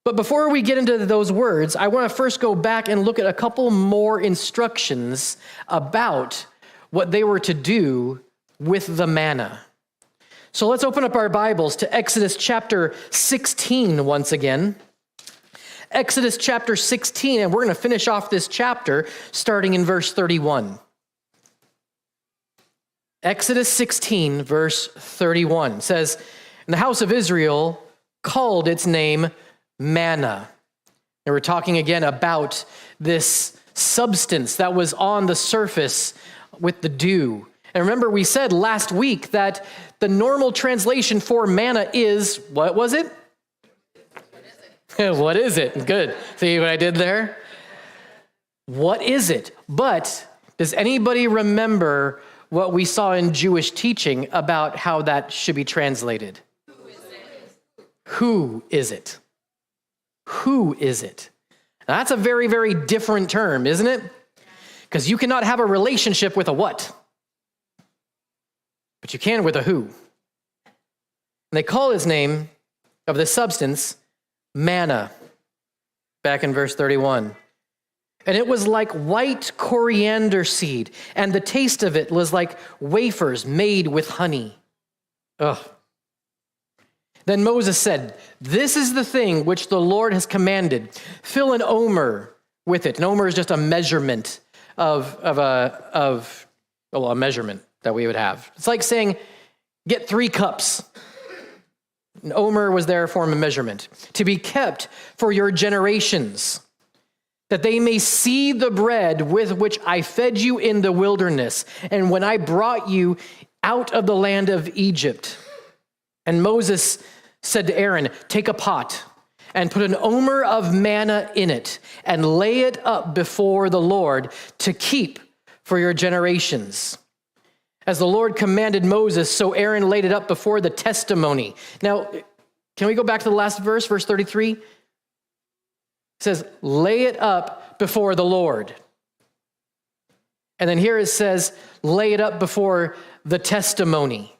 But before we get into those words, I want to first go back and look at a couple more instructions about what they were to do with the manna. So let's open up our Bibles to Exodus chapter 16 once again. Exodus chapter 16, and we're going to finish off this chapter starting in verse 31. Exodus 16, verse 31 says, "And the house of Israel called its name manna." And we're talking again about this substance that was on the surface with the dew. And remember, we said last week that the normal translation for manna is, what was it? What is it? Good. See what I did there? What is it? But does anybody remember what we saw in Jewish teaching about how that should be translated? Who is it? Who is it? Now, that's a very, very different term, isn't it? Because you cannot have a relationship with a what, but you can with a who. And they call his name of the substance manna, back in verse 31. "And it was like white coriander seed, and the taste of it was like wafers made with honey." Ugh. Then Moses said, "This is the thing which the Lord has commanded. Fill an omer with it." An omer is just a measurement of a measurement that we would have. It's like saying, get 3 cups. An omer was their form of measurement. "To be kept for your generations, that they may see the bread with which I fed you in the wilderness, and when I brought you out of the land of Egypt." And Moses said to Aaron, "Take a pot and put an omer of manna in it, and lay it up before the Lord to keep for your generations. As the Lord commanded Moses, so Aaron laid it up before the testimony." Now, can we go back to the last verse, verse 33? It says, "Lay it up before the Lord." And then here it says, "Lay it up before the testimony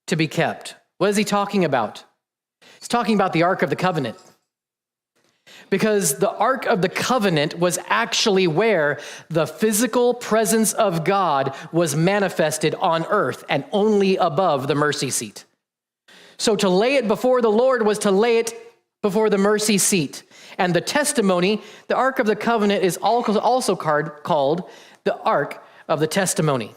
to be kept." What is he talking about? He's talking about the Ark of the Covenant. Because the Ark of the Covenant was actually where the physical presence of God was manifested on earth and only above the mercy seat. So to lay it before the Lord was to lay it before the mercy seat. And the testimony, the Ark of the Covenant, is also called the Ark of the Testimony.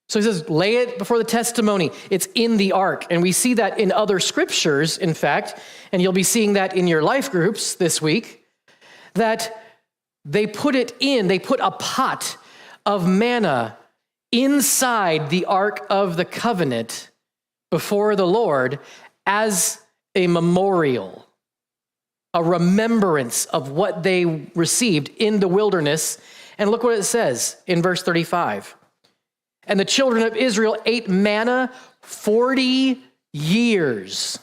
So he says, lay it before the testimony. It's in the ark. And we see that in other scriptures, in fact, and you'll be seeing that in your life groups this week, that they put a pot of manna inside the Ark of the Covenant before the Lord as a memorial, a remembrance of what they received in the wilderness. And look what it says in verse 35. "And the children of Israel ate manna 40 years.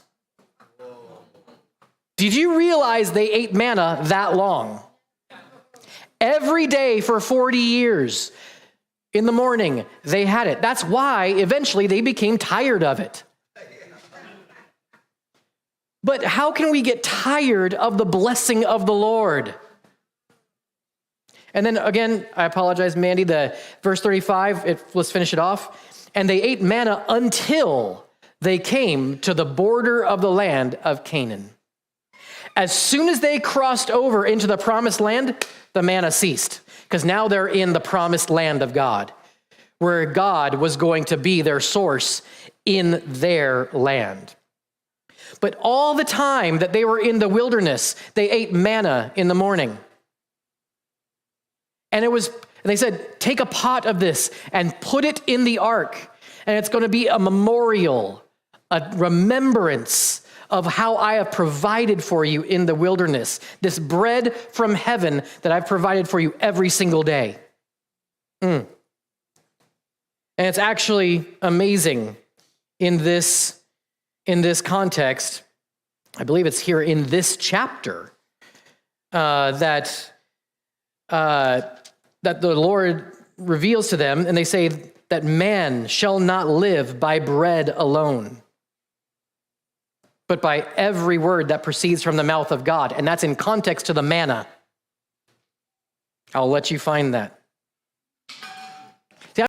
Did you realize they ate manna that long? Every day for 40 years. In the morning, they had it. That's why eventually they became tired of it. But how can we get tired of the blessing of the Lord? And then again, I apologize, Mandy, the verse 35, let's finish it off. "And they ate manna until they came to the border of the land of Canaan. As soon as they crossed over into the promised land, the manna ceased, because now they're in the promised land of God, where God was going to be their source in their land. But all the time that they were in the wilderness, they ate manna in the morning. And they said, take a pot of this and put it in the ark. And it's going to be a memorial, a remembrance of how I have provided for you in the wilderness. This bread from heaven that I've provided for you every single day. And it's actually amazing in this context. I believe it's here in this chapter that the Lord reveals to them, and they say that man shall not live by bread alone. but by every word that proceeds from the mouth of God. And that's in context to the manna. I'll let you find that.